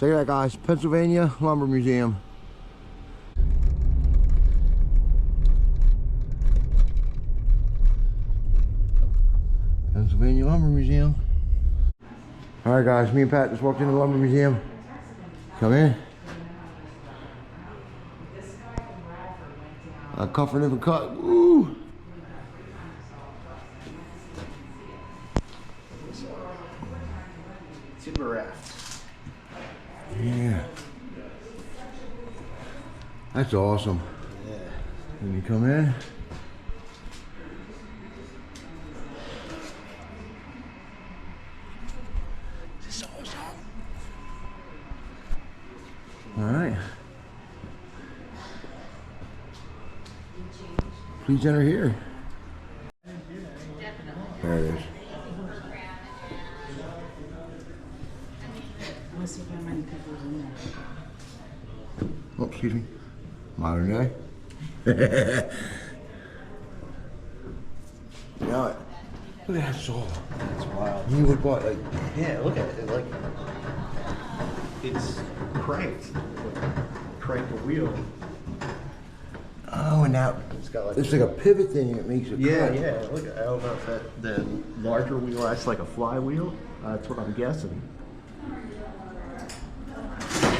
Check it out, guys. Pennsylvania Lumber Museum. Pennsylvania Lumber Museum. All right, guys. Me and Pat just walked into the Lumber Museum. Come in. A comfort never cut. Woo! Timber raft. Yeah. That's awesome. Yeah. When you come in. This is awesome. All right. Please enter here. There it is. Oh, excuse me. Modern day. Yeah, look at that saw. That's wild. You would buy like. Yeah, look at it. Like it's cranked. Crank a wheel. Oh, and now It's got like it's like a pivot thing that makes it. yeah, cut. yeah. Look, I don't know if that the larger wheel that's like a flywheel. That's what I'm guessing.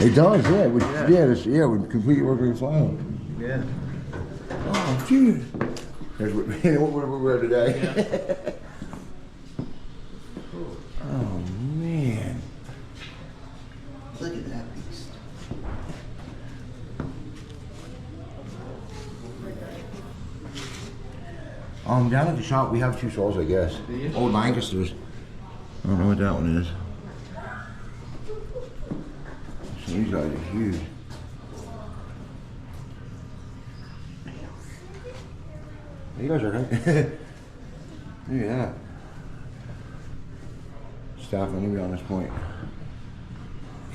It does, yeah. It would, Yeah. it would completely work with file. Yeah. Oh, dude. There's what we're today. Yeah. Oh man. Look at that beast. Down at the shop we have two saws, I guess. Old Lancasters. I don't know what that one is. So these guys are huge. You guys are right. Look at that. Staff maybe on this point.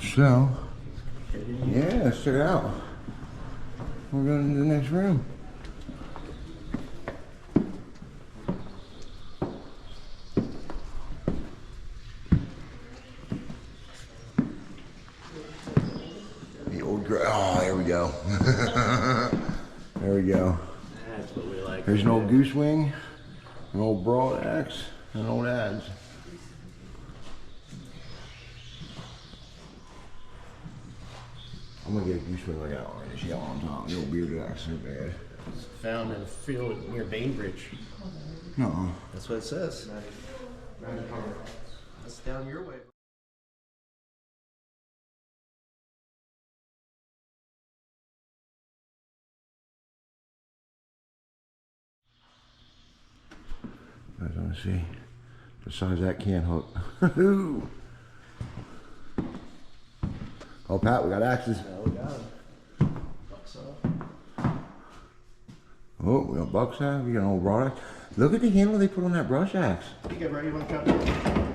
So, yeah, let's check it out. We're going to the next room. The old oh, there we go. There we go. That's what we like. There's an old goose wing, an old broad axe, and an old adze. I'm gonna get a goose wing like that one. It's yellow on top. The old bearded axe is bad. It's found in a field near Bainbridge. No. That's what it says. That's down your way. I was gonna see the size of that can hook. Oh, Pat, we got axes. Yeah, we got it. Bucksaw. Oh, we got buck axe. We got an old broad axe. Look at the handle they put on that brush axe. You get ready, you want to come?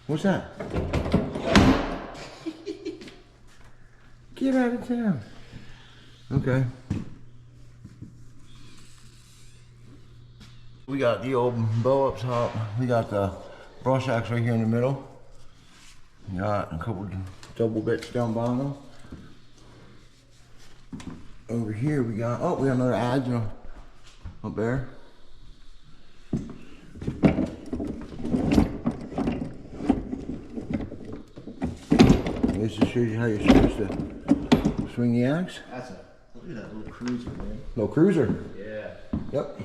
What's that? Get out of town. Okay. We got the old bow up top. We got the brush axe right here in the middle. We got a couple double bits down bottom. Over here we got, oh, we got another adze up there. This just shows you how you're supposed to swing the axe. That's a, look at that little cruiser, man. No cruiser. Yeah. Yep.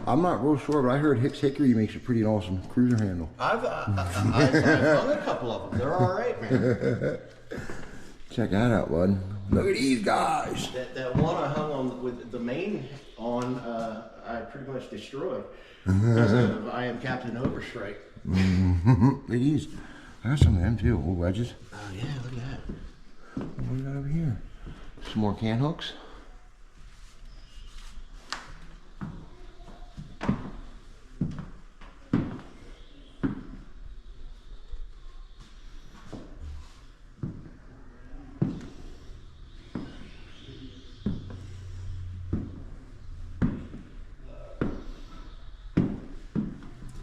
I'm not real sure, but I heard Hicks Hickory makes a pretty awesome cruiser handle. I've hung a couple of them. They're all right, man. Check that out, bud. Look at these guys. That one I hung on with the main on, I pretty much destroyed. Because of I Am Captain Overstrike. Look at these. I got some of them too, old wedges. Oh yeah, look at that. What do we got over here? Some more can hooks.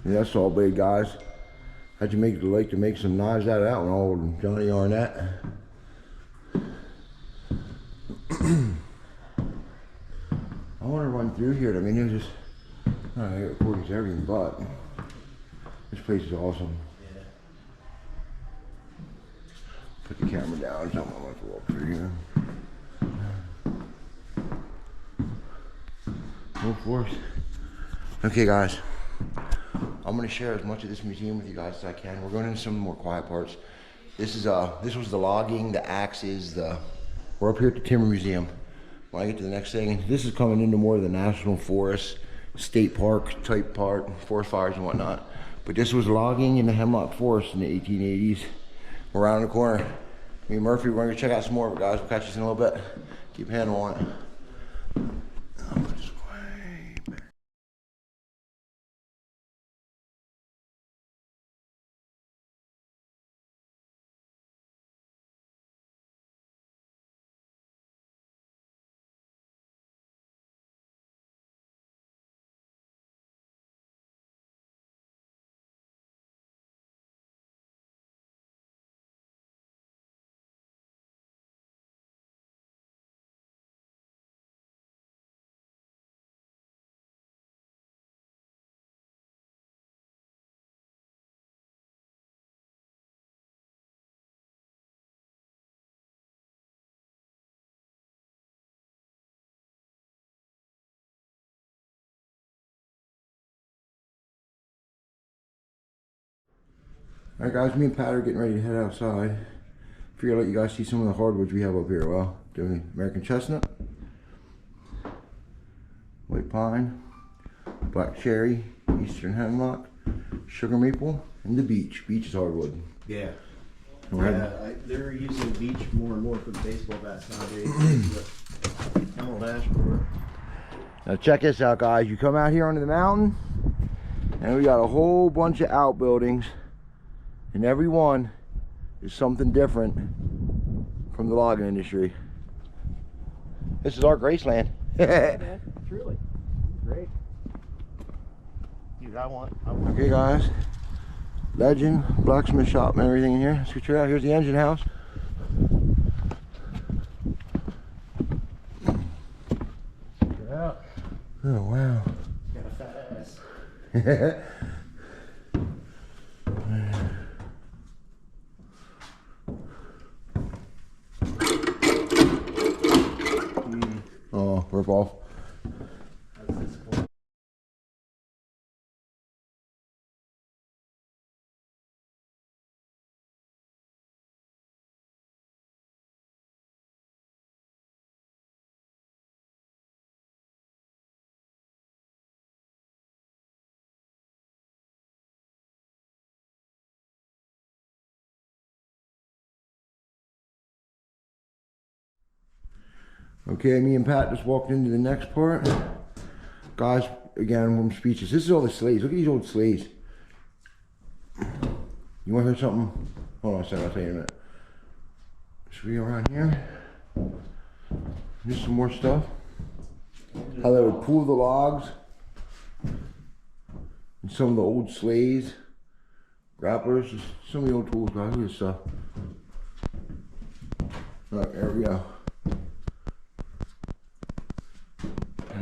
Yeah, that's all big, guys. How'd you like to make some knives out of that one, old Johnny Arnett? I want to run through here. I mean, there's just, I don't know, I got recordings everything, but this place is awesome. Yeah. Put the camera down, so I'm gonna have to walk through here. Go forth. Okay, guys. I'm gonna share as much of this museum with you guys as I can. We're going into some more quiet parts. This was the logging, the axes, we're up here at the Timber Museum. When I get to the next thing, this is coming into more of the national forest, state park type part, forest fires and whatnot. But this was logging in the hemlock forest in the 1880s. We're around the corner. Me and Murphy, we're gonna go check out some more of it, guys. We'll catch you in a little bit. Keep a handle on it. I'll put this way back. Alright guys, me and Pat are getting ready to head outside. Figure I'll let you guys see some of the hardwoods we have up here. Well, doing American chestnut, white pine, black cherry, eastern hemlock, sugar maple, and the beech. Beech is hardwood. Yeah. They're using beech more and more for the baseball bats nowadays. Emerald ash board. Now check this out, guys. You come out here onto the mountain, and we got a whole bunch of outbuildings, and every one is something different from the logging industry. This is our Graceland. Yeah, truly. Great. Dude, I want. Okay, guys. Legend, blacksmith shop, and everything in here. Let's get you out. Here's the engine house. Check it out. Oh, wow. Got a fat ass. Oh, rip off. Okay, me and Pat just walked into the next part. Guys, again, I'm speechless. This is all the slaves. Look at these old slaves. You want to hear something? Hold on a second, I'll tell you in a minute. Should we go around here? Just some more stuff. How they would pull the logs. And some of the old sleighs. Grapplers. Just some of the old tools, guys. Look at this stuff. Alright, there we go.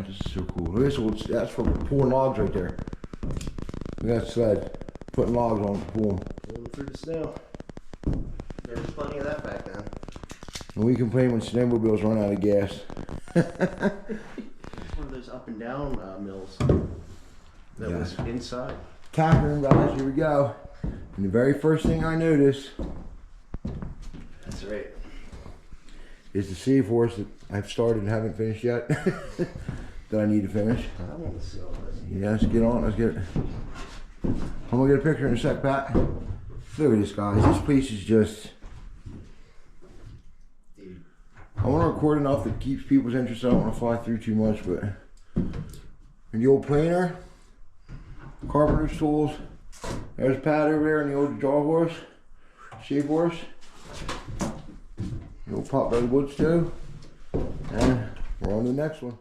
This is so cool. Look at this old, that's for pulling logs right there. We got a sled. Putting logs on to pull them. Pulling through the snow. There was plenty of that back then. And we complain when snowmobiles run out of gas. It's one of those up and down mills that was inside. Tack room, guys, here we go. And the very first thing I notice That's right. is the seahorse that I've started and haven't finished yet. That I need to finish. I want to sell this. Yes, get on, let's get it. I'm gonna get a picture in a sec, Pat. Look at this, guys. This place is just... Dude. I want to record enough that keeps people's interest. I don't want to fly through too much, but... And the old planer. Carpenter's tools. There's Pat over there and the old draw horse. Shave horse. The old pot belly wood stove. And we're on to the next one.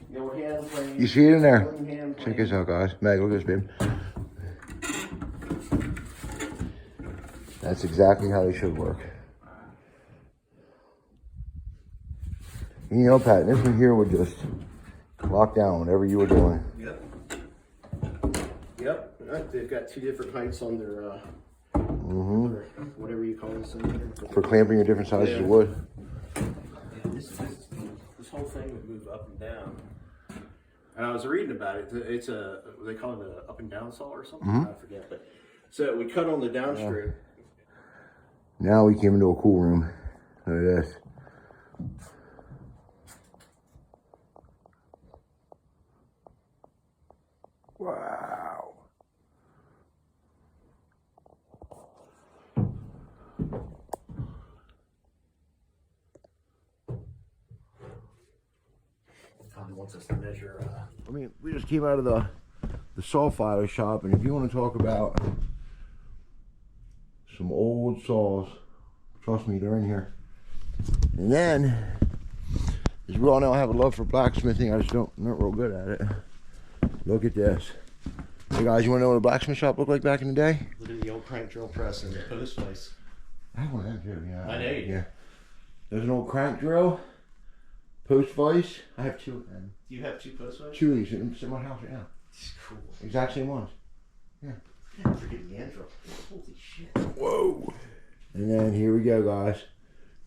The old hand frame. You see it in there? Wooden hand Check frame. this out, guys. Meg, look at this, babe. That's exactly how they should work. You know, Pat, this one here would just lock down whatever you were doing. Yep. Yep. They've got 2 different heights on their, whatever you call this thing. For clamping your different sizes of wood. Yeah, this whole thing would move up and down. And I was reading about it. It's they call it an up and down saw or something. I forget. But so we cut on the down strip. Now we came into a cool room. Look at this. Wow. Tommy wants us to measure. I mean, we just came out of the saw file shop, and if you want to talk about some old saws, trust me, they're in here. And then, as we all know, I have a love for blacksmithing. I just I'm not real good at it. Look at this. Hey guys, you want to know what a blacksmith shop looked like back in the day? Look at the old crank drill press and the post place. I have one of them too, yeah. I know you do. Yeah. There's an old crank drill, post vise. I have 2 of them. Do you have 2 post plates? 2 of these in my house right now. It's cool. Exact same ones. Yeah. Freaking hand drill. Holy shit. Whoa. And then here we go, guys.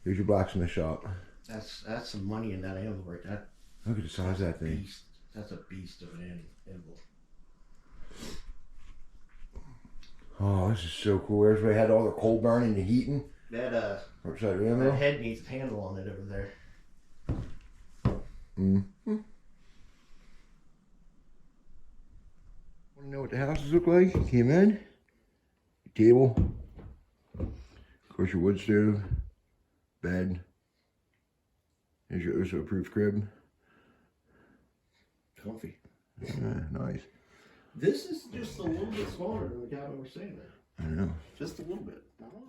Here's your blacksmith shop. That's some money in that anvil right there. Look at the size of that thing. Beast. That's a beast of an anvil. Oh, this is so cool. Everybody had all the coal burning and heating. That Outside the that anvil. head needs a handle on it over there. Mm-hmm. Want to know what the houses look like? You came in, table, of course your wood stove, bed. Here's your OSHA approved crib. Comfy. Yeah, nice. This is just a little bit smaller than the cabin we're staying in. I know. Just a little bit. Not a lot.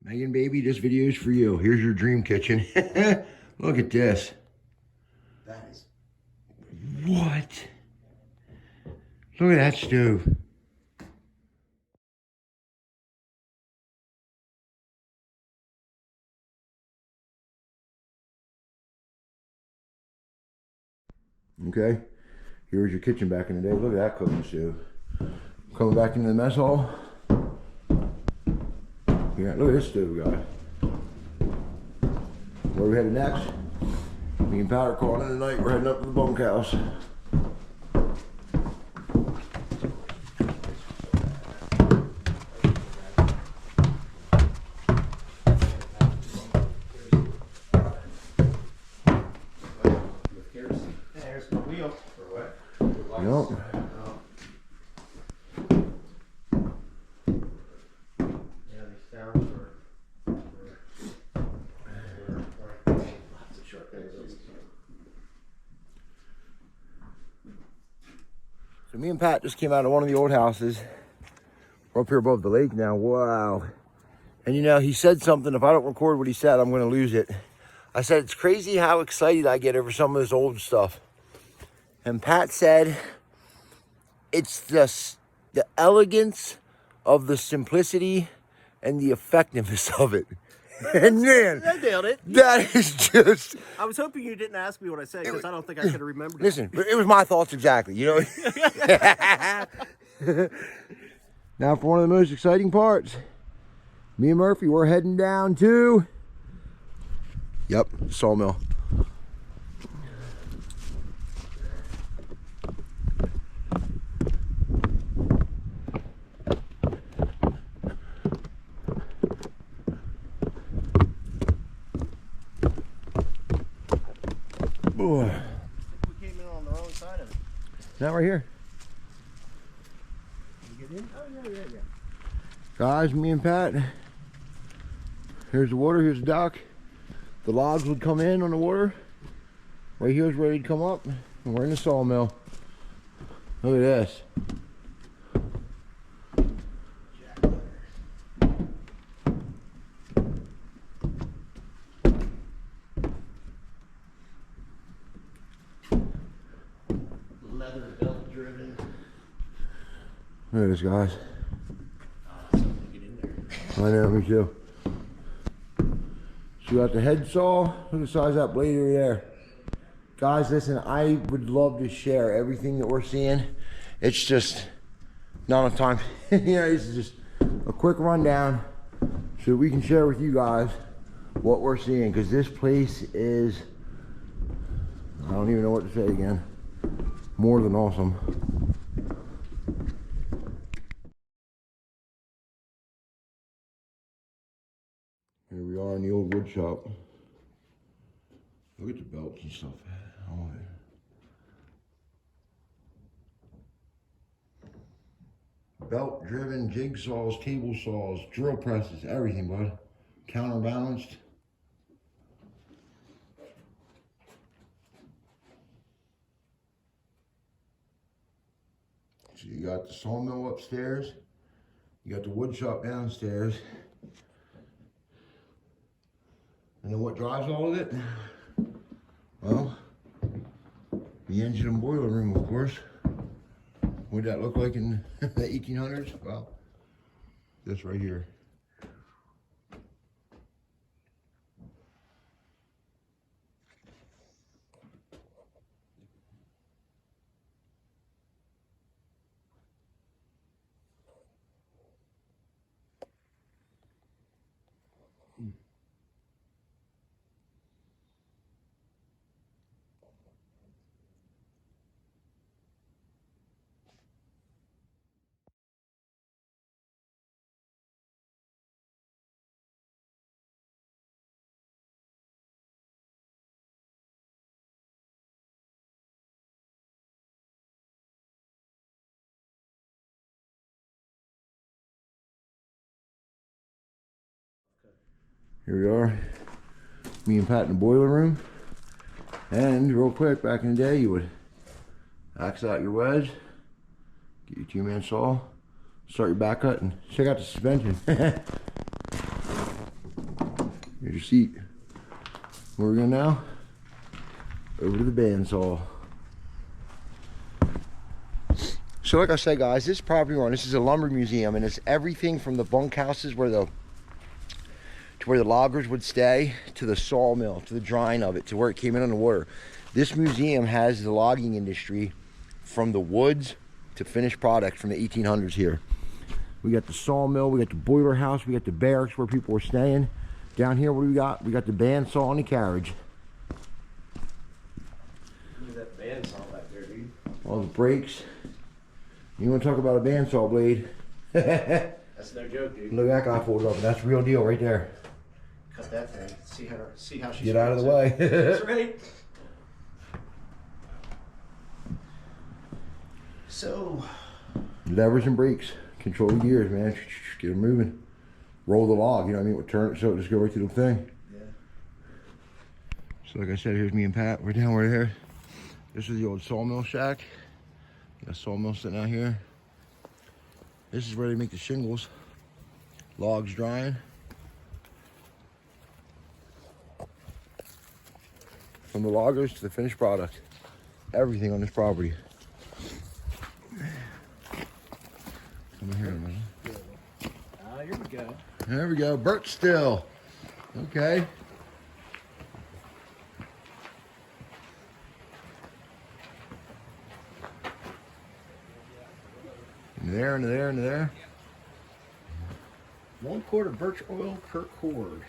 Megan, baby, this video is for you. Here's your dream kitchen. Look at this. That is. What? Look at that stove. Okay, here's your kitchen back in the day. Look at that cooking stove. Coming back into the mess hall. Yeah, look at this stove, guys. Where we headed next? Me and Pat are calling in tonight. We're heading up to the bunkhouse. There's the wheel. For what? Yep. Yeah, they found for lots of short days. So me and Pat just came out of one of the old houses. We're up here above the lake now. Wow. And you know, he said something. If I don't record what he said, I'm going to lose it. I said, it's crazy how excited I get over some of this old stuff. And Pat said, it's the elegance of the simplicity and the effectiveness of it. And man, I nailed it. that is just... I was hoping you didn't ask me what I said because I don't think I could have remembered it. Listen, it was my thoughts exactly, you know? Now for one of the most exciting parts. Me and Murphy, we're heading down to... Yep, sawmill. Boy. We came in on the wrong side of it. Not right here. Did you get in? Oh, yeah. Guys, me and Pat, here's the water, here's the dock. The logs would come in on the water. Right here is ready to come up. And we're in the sawmill. Look at this. Leather belt driven. Look at this, guys. Something to get in there. I know, me too. So we got the head saw. Look at the size of that blade over there. Guys, listen, I would love to share everything that we're seeing. It's just not enough time. You know, this is just a quick rundown so we can share with you guys what we're seeing, because this place is, I don't even know what to say again, more than awesome. Here we are in the old wood shop. Look at the belts and stuff. Oh, yeah. Belt driven jigsaws, table saws, drill presses, everything, bud. Counterbalanced. So you got the sawmill upstairs. You got the wood shop downstairs. And then what drives all of it? Well, the engine and boiler room, of course. What did that look like in the 1800s? Well, this right here. Here we are, me and Pat in the boiler room. And real quick, back in the day, you would axe out your wedge, get your two-man saw, start your back cut, and check out the suspension. Here's your seat. Where we going now? Over to the bandsaw. So like I said, guys, this property we're on, this is a lumber museum, and it's everything from the bunkhouses where the loggers would stay, to the sawmill, to the drying of it, to where it came in on the water. This museum has the logging industry from the woods to finished product from the 1800s here. We got the sawmill, we got the boiler house, we got the barracks where people were staying. Down here, what do we got? We got the bandsaw and the carriage. Look at that bandsaw back there, dude. All the brakes. You want to talk about a bandsaw blade? That's no joke, dude. Look at that guy folded up, and that's real deal right there. Cut that thing. See how she Get out of the way. That's right. So, levers and brakes, control the gears, man. Get them moving. Roll the log, you know what I mean? We'll turn it so it just go right through the thing. yeah. So like I said, here's me and Pat. We're down right here. This is the old sawmill shack. Got a sawmill sitting out here. This is where they make the shingles. Logs drying. From the loggers to the finished product. Everything on this property. Come in here, man. Here we go. There we go. Burt still. Okay. And there, and there, and there. 1 quart of birch oil per cord.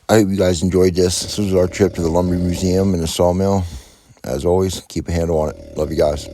I hope you guys enjoyed this. This was our trip to the lumber museum and the sawmill. As always, keep a handle on it. Love you guys.